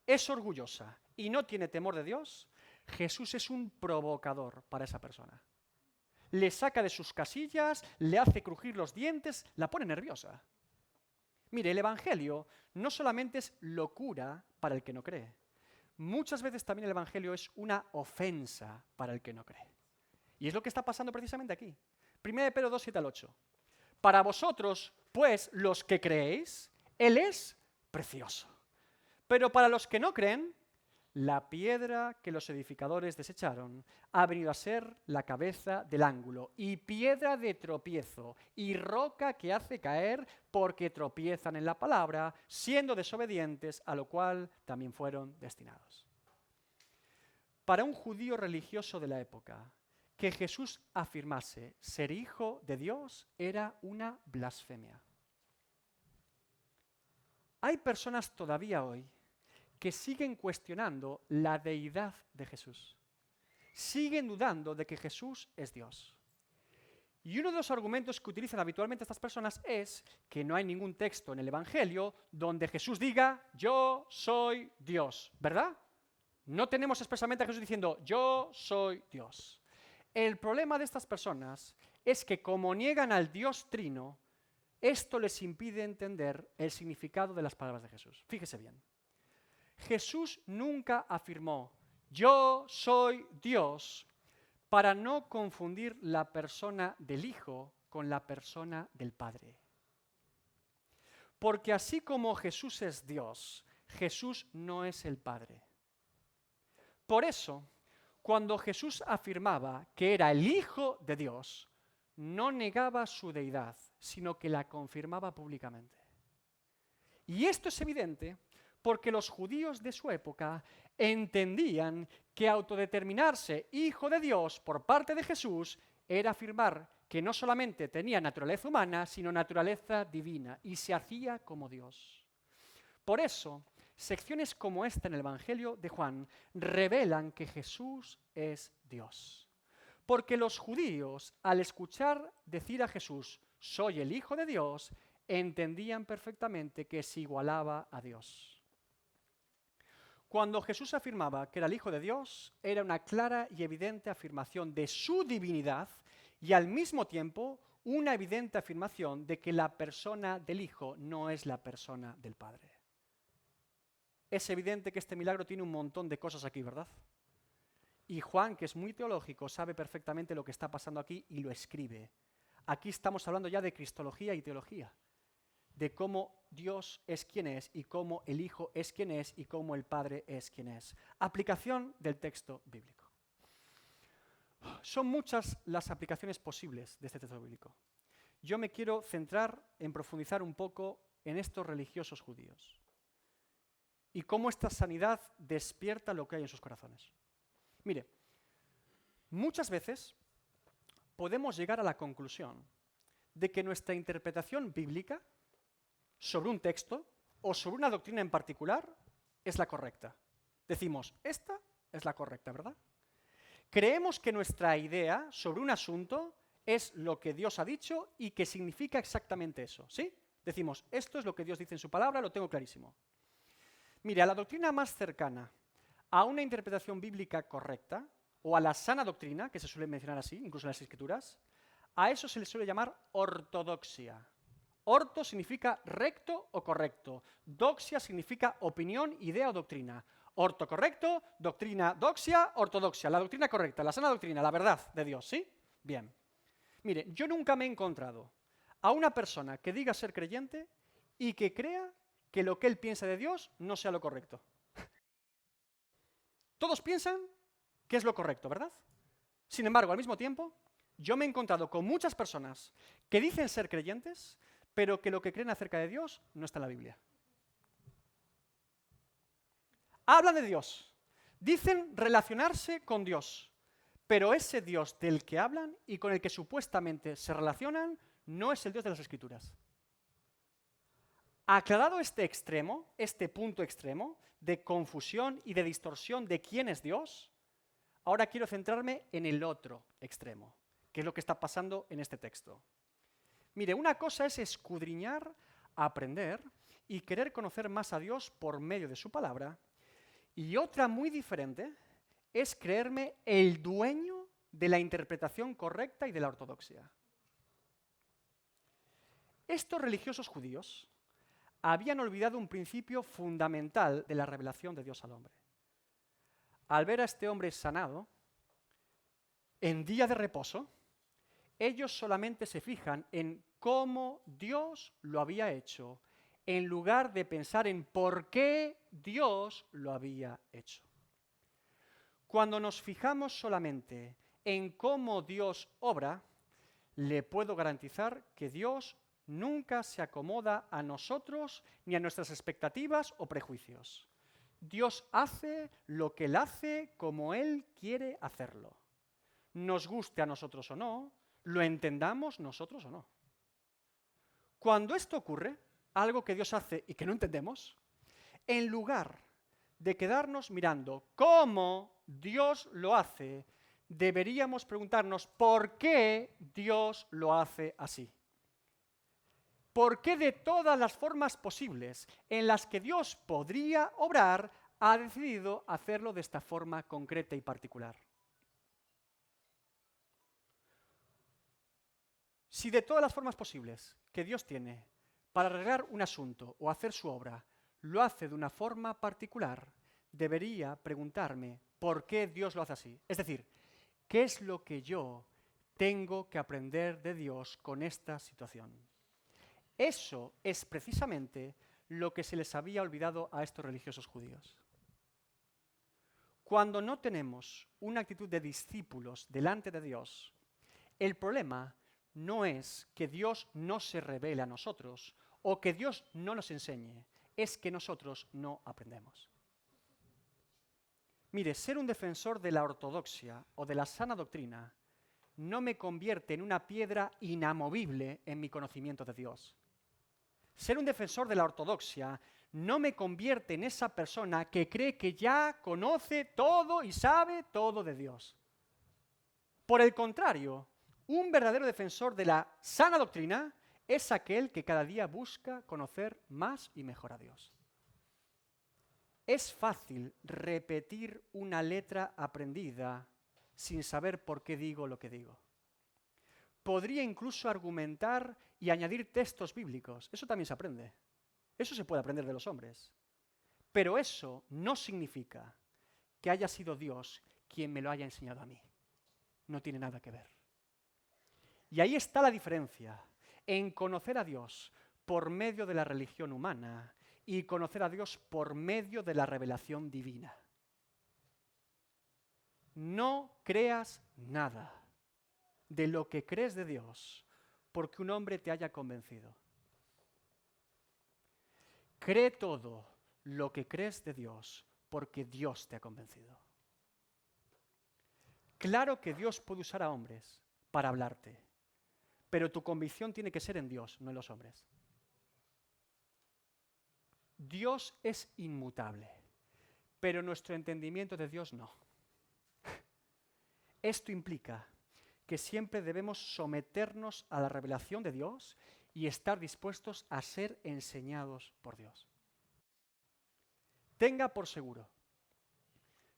es orgullosa y no tiene temor de Dios, Jesús es un provocador para esa persona. Le saca de sus casillas, le hace crujir los dientes, la pone nerviosa. Mire, el Evangelio no solamente es locura para el que no cree. Muchas veces también el Evangelio es una ofensa para el que no cree. Y es lo que está pasando precisamente aquí. 1 Pedro 2, 7 al 8. Para vosotros, pues, los que creéis, Él es precioso. Pero para los que no creen, la piedra que los edificadores desecharon ha venido a ser la cabeza del ángulo, y piedra de tropiezo, y roca que hace caer porque tropiezan en la palabra, siendo desobedientes, a lo cual también fueron destinados. Para un judío religioso de la época, que Jesús afirmase ser hijo de Dios era una blasfemia. Hay personas todavía hoy que siguen cuestionando la deidad de Jesús. Siguen dudando de que Jesús es Dios. Y uno de los argumentos que utilizan habitualmente estas personas es que no hay ningún texto en el Evangelio donde Jesús diga, yo soy Dios, ¿verdad? No tenemos expresamente a Jesús diciendo, yo soy Dios. El problema de estas personas es que como niegan al Dios Trino, esto les impide entender el significado de las palabras de Jesús. Fíjese bien. Jesús nunca afirmó, yo soy Dios, para no confundir la persona del Hijo con la persona del Padre. Porque así como Jesús es Dios, Jesús no es el Padre. Por eso, cuando Jesús afirmaba que era el Hijo de Dios, no negaba su deidad, sino que la confirmaba públicamente. Y esto es evidente porque los judíos de su época entendían que autodeterminarse hijo de Dios por parte de Jesús era afirmar que no solamente tenía naturaleza humana, sino naturaleza divina, y se hacía como Dios. Por eso, secciones como esta en el Evangelio de Juan revelan que Jesús es Dios. Porque los judíos, al escuchar decir a Jesús, soy el Hijo de Dios, entendían perfectamente que se igualaba a Dios. Cuando Jesús afirmaba que era el Hijo de Dios, era una clara y evidente afirmación de su divinidad y al mismo tiempo una evidente afirmación de que la persona del Hijo no es la persona del Padre. Es evidente que este milagro tiene un montón de cosas aquí, ¿verdad? Y Juan, que es muy teológico, sabe perfectamente lo que está pasando aquí y lo escribe. Aquí estamos hablando ya de cristología y teología, de cómo Dios es quien es y cómo el Hijo es quien es y cómo el Padre es quien es. Aplicación del texto bíblico. Son muchas las aplicaciones posibles de este texto bíblico. Yo me quiero centrar en profundizar un poco en estos religiosos judíos y cómo esta sanidad despierta lo que hay en sus corazones. Mire, muchas veces podemos llegar a la conclusión de que nuestra interpretación bíblica sobre un texto o sobre una doctrina en particular es la correcta. Decimos, esta es la correcta, ¿verdad? Creemos que nuestra idea sobre un asunto es lo que Dios ha dicho y que significa exactamente eso, ¿sí? Decimos, esto es lo que Dios dice en su palabra, lo tengo clarísimo. Mire, a la doctrina más cercana a una interpretación bíblica correcta, o a la sana doctrina, que se suele mencionar así, incluso en las Escrituras, a eso se le suele llamar ortodoxia. Orto significa recto o correcto. Doxia significa opinión, idea o doctrina. Orto correcto, doctrina doxia, ortodoxia. La doctrina correcta, la sana doctrina, la verdad de Dios, ¿sí? Bien. Mire, yo nunca me he encontrado a una persona que diga ser creyente y que crea que lo que él piensa de Dios no sea lo correcto. Todos piensan que es lo correcto, ¿verdad? Sin embargo, al mismo tiempo, yo me he encontrado con muchas personas que dicen ser creyentes, pero que lo que creen acerca de Dios no está en la Biblia. Hablan de Dios, dicen relacionarse con Dios, pero ese Dios del que hablan y con el que supuestamente se relacionan no es el Dios de las Escrituras. Aclarado este extremo, este punto extremo de confusión y de distorsión de quién es Dios, ahora quiero centrarme en el otro extremo, que es lo que está pasando en este texto. Mire, una cosa es escudriñar, aprender y querer conocer más a Dios por medio de su palabra, y otra muy diferente es creerme el dueño de la interpretación correcta y de la ortodoxia. Estos religiosos judíos habían olvidado un principio fundamental de la revelación de Dios al hombre. Al ver a este hombre sanado, en día de reposo, ellos solamente se fijan en cómo Dios lo había hecho, en lugar de pensar en por qué Dios lo había hecho. Cuando nos fijamos solamente en cómo Dios obra, le puedo garantizar que Dios nunca se acomoda a nosotros ni a nuestras expectativas o prejuicios. Dios hace lo que Él hace como Él quiere hacerlo. Nos guste a nosotros o no, lo entendamos nosotros o no. Cuando esto ocurre, algo que Dios hace y que no entendemos, en lugar de quedarnos mirando cómo Dios lo hace, deberíamos preguntarnos por qué Dios lo hace así. ¿Por qué de todas las formas posibles en las que Dios podría obrar, ha decidido hacerlo de esta forma concreta y particular? Si de todas las formas posibles que Dios tiene para arreglar un asunto o hacer su obra, lo hace de una forma particular, debería preguntarme por qué Dios lo hace así. Es decir, ¿qué es lo que yo tengo que aprender de Dios con esta situación? Eso es precisamente lo que se les había olvidado a estos religiosos judíos. Cuando no tenemos una actitud de discípulos delante de Dios, el problema no es que Dios no se revele a nosotros o que Dios no nos enseñe, es que nosotros no aprendemos. Mire, ser un defensor de la ortodoxia o de la sana doctrina no me convierte en una piedra inamovible en mi conocimiento de Dios. Ser un defensor de la ortodoxia no me convierte en esa persona que cree que ya conoce todo y sabe todo de Dios. Por el contrario, un verdadero defensor de la sana doctrina es aquel que cada día busca conocer más y mejor a Dios. Es fácil repetir una letra aprendida sin saber por qué digo lo que digo. Podría incluso argumentar y añadir textos bíblicos. Eso también se aprende. Eso se puede aprender de los hombres. Pero eso no significa que haya sido Dios quien me lo haya enseñado a mí. No tiene nada que ver. Y ahí está la diferencia en conocer a Dios por medio de la religión humana y conocer a Dios por medio de la revelación divina. No creas nada de lo que crees de Dios porque un hombre te haya convencido. Cree todo lo que crees de Dios porque Dios te ha convencido. Claro que Dios puede usar a hombres para hablarte, pero tu convicción tiene que ser en Dios, no en los hombres. Dios es inmutable, pero nuestro entendimiento de Dios no. Esto implica que siempre debemos someternos a la revelación de Dios y estar dispuestos a ser enseñados por Dios. Tenga por seguro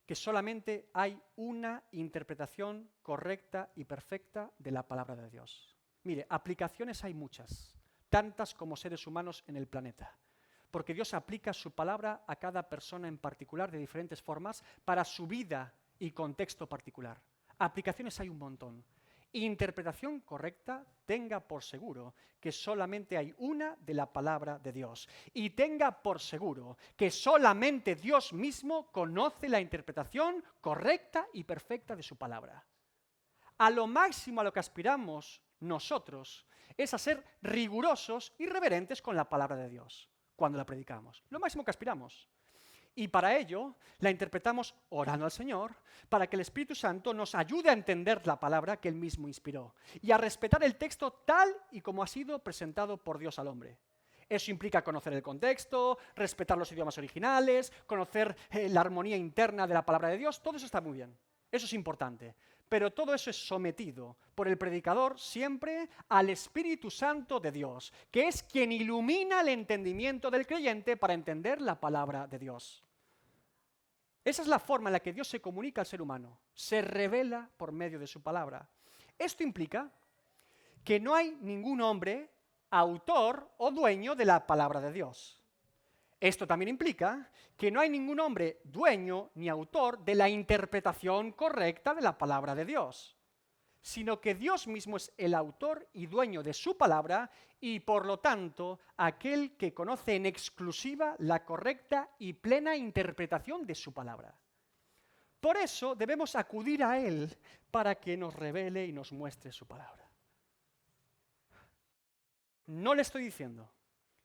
que solamente hay una interpretación correcta y perfecta de la palabra de Dios. Mire, aplicaciones hay muchas, tantas como seres humanos en el planeta, porque Dios aplica su palabra a cada persona en particular de diferentes formas para su vida y contexto particular. Aplicaciones hay un montón. Interpretación correcta, tenga por seguro que solamente hay una de la palabra de Dios. Y tenga por seguro que solamente Dios mismo conoce la interpretación correcta y perfecta de su palabra. A lo máximo a lo que aspiramos nosotros es a ser rigurosos y reverentes con la palabra de Dios cuando la predicamos. Lo máximo que aspiramos. Y para ello la interpretamos orando al Señor para que el Espíritu Santo nos ayude a entender la palabra que Él mismo inspiró y a respetar el texto tal y como ha sido presentado por Dios al hombre. Eso implica conocer el contexto, respetar los idiomas originales, conocer la armonía interna de la palabra de Dios. Todo eso está muy bien. Eso es importante. Pero todo eso es sometido por el predicador siempre al Espíritu Santo de Dios, que es quien ilumina el entendimiento del creyente para entender la palabra de Dios. Esa es la forma en la que Dios se comunica al ser humano. Se revela por medio de su palabra. Esto implica que no hay ningún hombre autor o dueño de la palabra de Dios. Esto también implica que no hay ningún hombre dueño ni autor de la interpretación correcta de la palabra de Dios, sino que Dios mismo es el autor y dueño de su palabra y, por lo tanto, aquel que conoce en exclusiva la correcta y plena interpretación de su palabra. Por eso debemos acudir a Él para que nos revele y nos muestre su palabra. No le estoy diciendo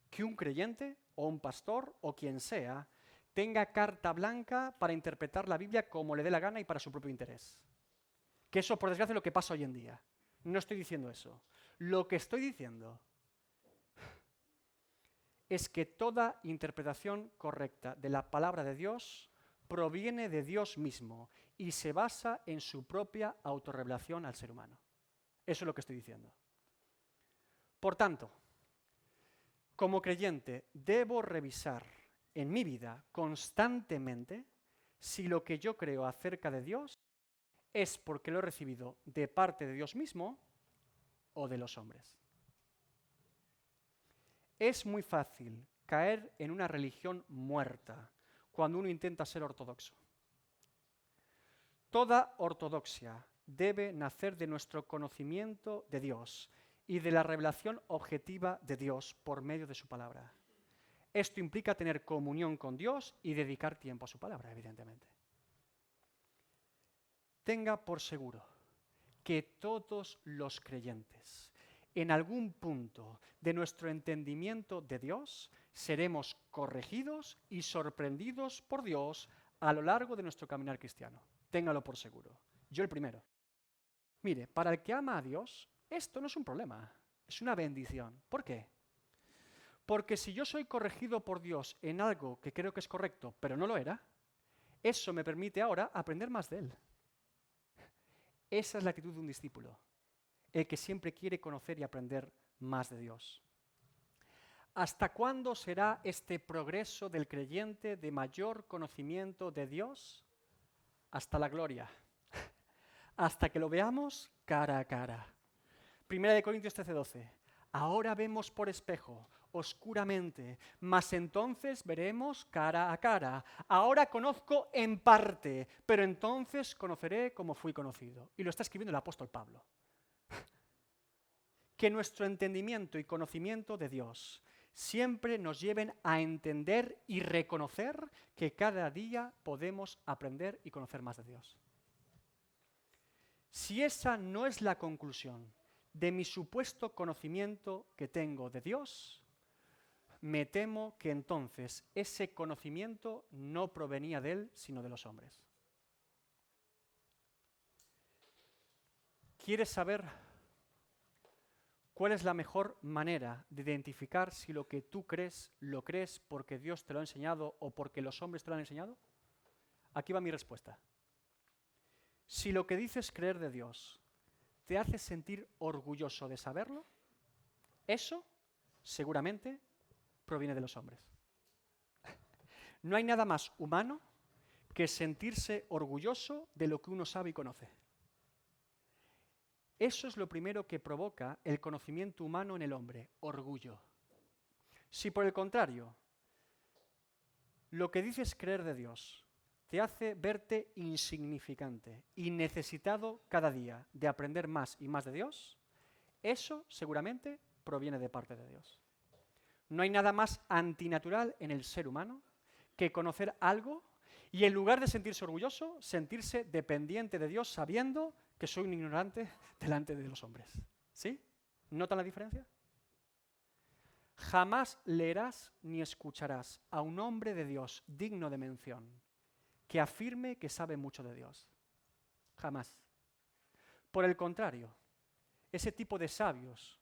que un creyente o un pastor o quien sea tenga carta blanca para interpretar la Biblia como le dé la gana y para su propio interés. Que eso, por desgracia, es lo que pasa hoy en día. No estoy diciendo eso. Lo que estoy diciendo es que toda interpretación correcta de la palabra de Dios proviene de Dios mismo y se basa en su propia autorrevelación al ser humano. Eso es lo que estoy diciendo. Por tanto, como creyente, debo revisar en mi vida constantemente si lo que yo creo acerca de Dios es porque lo he recibido de parte de Dios mismo o de los hombres. Es muy fácil caer en una religión muerta cuando uno intenta ser ortodoxo. Toda ortodoxia debe nacer de nuestro conocimiento de Dios y de la revelación objetiva de Dios por medio de su palabra. Esto implica tener comunión con Dios y dedicar tiempo a su palabra, evidentemente. Tenga por seguro que todos los creyentes, en algún punto de nuestro entendimiento de Dios, seremos corregidos y sorprendidos por Dios a lo largo de nuestro caminar cristiano. Téngalo por seguro. Yo el primero. Mire, para el que ama a Dios, esto no es un problema, es una bendición. ¿Por qué? Porque si yo soy corregido por Dios en algo que creo que es correcto, pero no lo era, eso me permite ahora aprender más de Él. Esa es la actitud de un discípulo, el que siempre quiere conocer y aprender más de Dios. ¿Hasta cuándo será este progreso del creyente de mayor conocimiento de Dios? Hasta la gloria, hasta que lo veamos cara a cara. 1 Corintios 13:12. Ahora vemos por espejo, oscuramente, mas entonces veremos cara a cara. Ahora conozco en parte, pero entonces conoceré como fui conocido. Y lo está escribiendo el apóstol Pablo. Que nuestro entendimiento y conocimiento de Dios siempre nos lleven a entender y reconocer que cada día podemos aprender y conocer más de Dios. Si esa no es la conclusión de mi supuesto conocimiento que tengo de Dios, me temo que entonces ese conocimiento no provenía de Él, sino de los hombres. ¿Quieres saber cuál es la mejor manera de identificar si lo que tú crees, lo crees porque Dios te lo ha enseñado o porque los hombres te lo han enseñado? Aquí va mi respuesta. Si lo que dices creer de Dios te hace sentir orgulloso de saberlo, eso seguramente proviene de los hombres. No hay nada más humano que sentirse orgulloso de lo que uno sabe y conoce. Eso es lo primero que provoca el conocimiento humano en el hombre, orgullo. Si por el contrario, lo que dices creer de Dios te hace verte insignificante y necesitado cada día de aprender más y más de Dios, eso seguramente proviene de parte de Dios. No hay nada más antinatural en el ser humano que conocer algo y en lugar de sentirse orgulloso, sentirse dependiente de Dios sabiendo que soy un ignorante delante de los hombres. ¿Sí? ¿Notan la diferencia? Jamás leerás ni escucharás a un hombre de Dios digno de mención que afirme que sabe mucho de Dios. Jamás. Por el contrario, ese tipo de sabios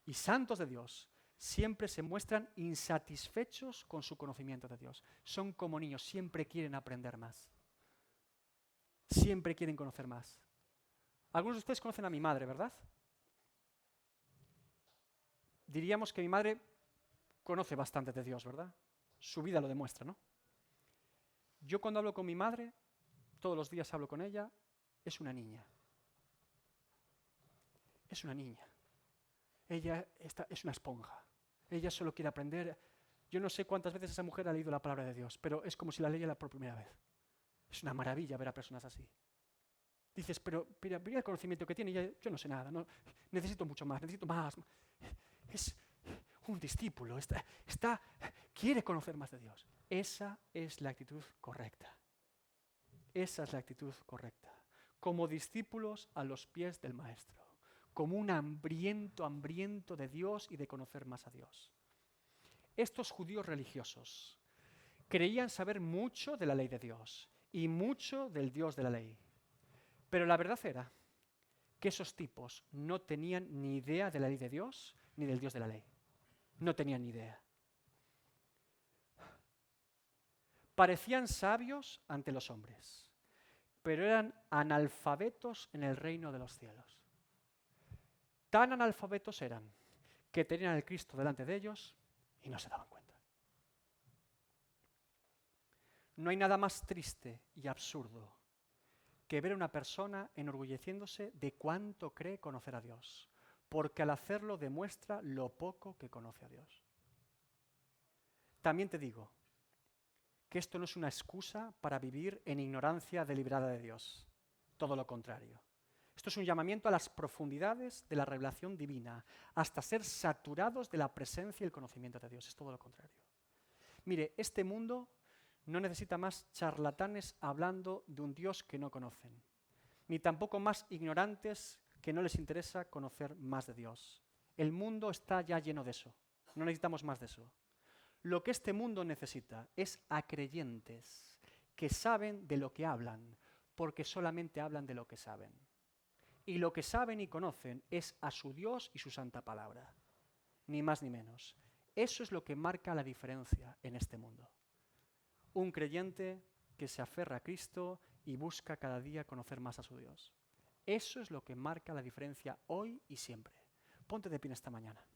y santos de Dios siempre se muestran insatisfechos con su conocimiento de Dios. Son como niños, siempre quieren aprender más. Siempre quieren conocer más. Algunos de ustedes conocen a mi madre, ¿verdad? Diríamos que mi madre conoce bastante de Dios, ¿verdad? Su vida lo demuestra, ¿no? Yo cuando hablo con mi madre, todos los días hablo con ella, es una niña. Es una niña. Ella es una esponja. Ella solo quiere aprender. Yo no sé cuántas veces esa mujer ha leído la palabra de Dios, pero es como si la leyera por primera vez. Es una maravilla ver a personas así. Dices, pero mira el conocimiento que tiene, yo no sé nada, no, necesito mucho más, necesito más. Es un discípulo, quiere conocer más de Dios. Esa es la actitud correcta. Esa es la actitud correcta. Como discípulos a los pies del Maestro. Como un hambriento de Dios y de conocer más a Dios. Estos judíos religiosos creían saber mucho de la ley de Dios y mucho del Dios de la ley. Pero la verdad era que esos tipos no tenían ni idea de la ley de Dios ni del Dios de la ley. No tenían ni idea. Parecían sabios ante los hombres, pero eran analfabetos en el reino de los cielos. Tan analfabetos eran que tenían al Cristo delante de ellos y no se daban cuenta. No hay nada más triste y absurdo que ver a una persona enorgulleciéndose de cuánto cree conocer a Dios, porque al hacerlo demuestra lo poco que conoce a Dios. También te digo que esto no es una excusa para vivir en ignorancia deliberada de Dios, todo lo contrario. Esto es un llamamiento a las profundidades de la revelación divina, hasta ser saturados de la presencia y el conocimiento de Dios, es todo lo contrario. Mire, este mundo no necesita más charlatanes hablando de un Dios que no conocen, ni tampoco más ignorantes que no les interesa conocer más de Dios. El mundo está ya lleno de eso, no necesitamos más de eso. Lo que este mundo necesita es a creyentes que saben de lo que hablan, porque solamente hablan de lo que saben. Y lo que saben y conocen es a su Dios y su santa palabra, ni más ni menos. Eso es lo que marca la diferencia en este mundo. Un creyente que se aferra a Cristo y busca cada día conocer más a su Dios. Eso es lo que marca la diferencia hoy y siempre. Ponte de pie esta mañana.